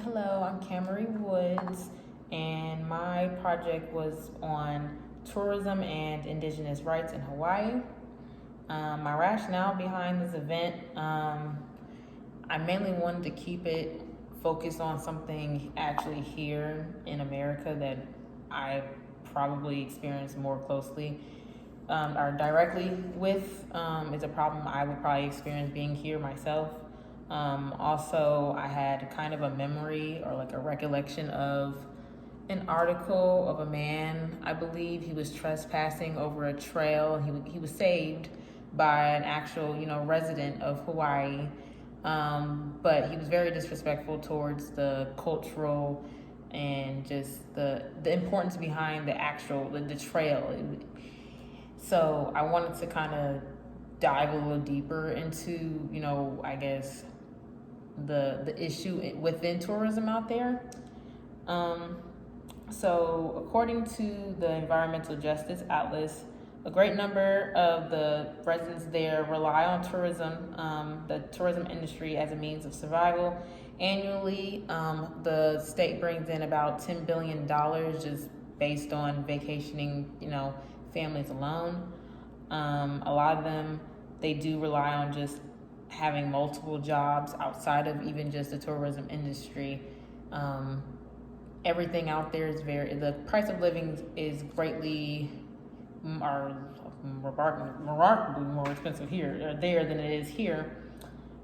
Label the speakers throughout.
Speaker 1: Hello, I'm Camery Woods, and my project was on tourism and Indigenous rights in Hawaii. My rationale behind this event, I mainly wanted to keep it focused on something actually here in America that I probably experienced more closely or directly with. It's a problem I would probably experience being here myself. Also, I had kind of a memory or like a recollection of an article of a man. I believe he was trespassing over a trail. He was saved by an actual resident of Hawaii, but he was very disrespectful towards the cultural and just the importance behind the trail. So I wanted to kind of dive a little deeper into I guess the issue within tourism out there. So according to the Environmental Justice Atlas, a great number of the residents there rely on tourism, the tourism industry, as a means of survival. Annually, the state brings in about $10 billion just based on vacationing, families alone. A lot of them, they do rely on just having multiple jobs outside of even just the tourism industry. Everything out there is the price of living is greatly remarkably more expensive here or there than it is here.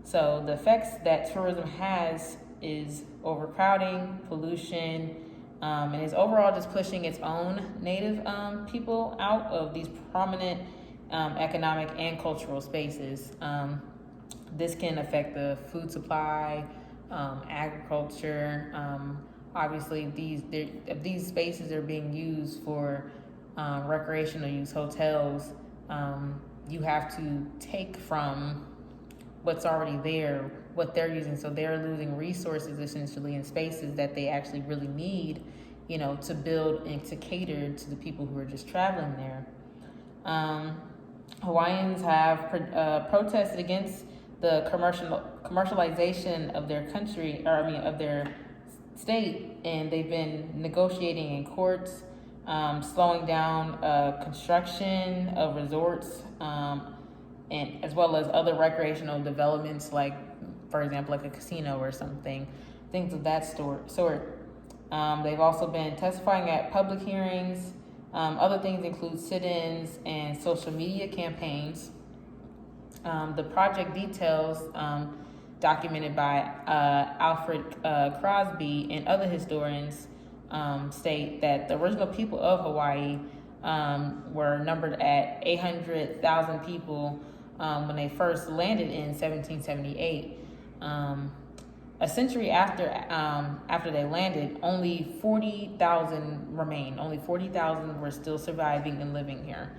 Speaker 1: So the effects that tourism has is overcrowding, pollution, and is overall just pushing its own native people out of these prominent economic and cultural spaces. This can affect the food supply, agriculture. Obviously, these spaces are being used for recreational use, hotels. You have to take from what's already there, what they're using. So they're losing resources essentially in spaces that they actually really need, to build and to cater to the people who are just traveling there. Hawaiians have protested against the commercialization of their country, of their state, and they've been negotiating in courts, slowing down construction of resorts, and as well as other recreational developments, like, for example, like a casino or something, things of that sort. They've also been testifying at public hearings. Other things include sit-ins and social media campaigns. The project details, documented by Alfred Crosby and other historians, state that the original people of Hawaii were numbered at 800,000 people when they first landed in 1778. A century after they landed, only 40,000 remained. Only 40,000 were still surviving and living here.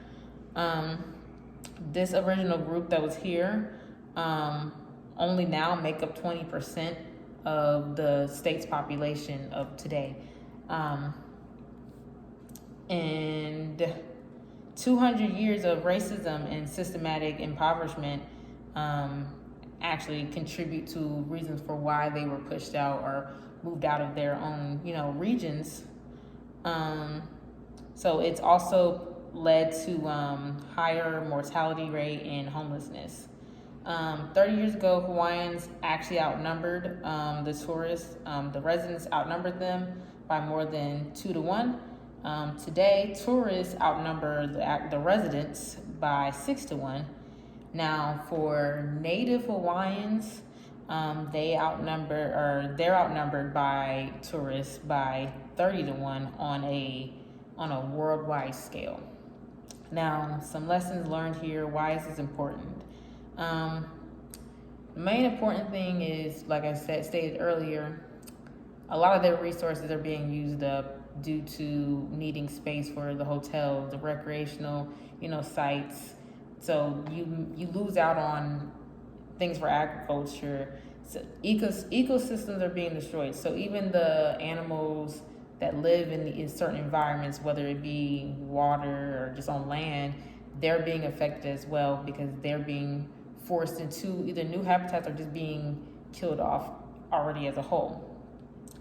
Speaker 1: This original group that was here only now make up 20% of the state's population of today. And 200 years of racism and systematic impoverishment actually contribute to reasons for why they were pushed out or moved out of their own, regions. So it's also led to higher mortality rate and homelessness. 30 years ago, Hawaiians actually outnumbered the tourists. The residents outnumbered them by more than 2-1. Today, tourists outnumber the residents by 6-1. Now, for Native Hawaiians, they're outnumbered by tourists by 30-1 on a worldwide scale. Now, some lessons learned here. Why is this important? The main important thing is, like I stated earlier, a lot of their resources are being used up due to needing space for the hotels, the recreational, sites. So you lose out on things for agriculture. So ecosystems are being destroyed. So even the animals that live in certain environments, whether it be water or just on land, they're being affected as well because they're being forced into either new habitats or just being killed off already as a whole.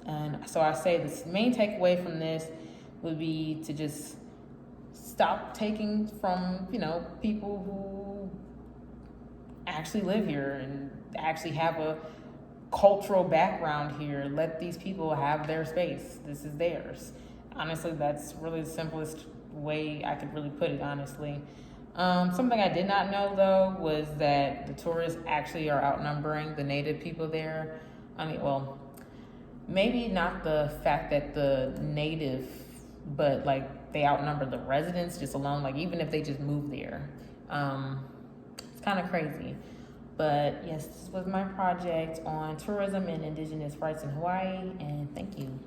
Speaker 1: And so I say the main takeaway from this would be to just stop taking from, people who actually live here and actually have a cultural background here. Let these people have their space. This is theirs. Honestly, that's really the simplest way I could really put it, honestly. Something I did not know, though, was that the tourists actually are outnumbering the native people there. I mean, well, maybe not the fact that the native, but like they outnumber the residents just alone, like even if they just moved there. It's kind of crazy. But yes, this was my project on tourism and indigenous rights in Hawaii, and thank you.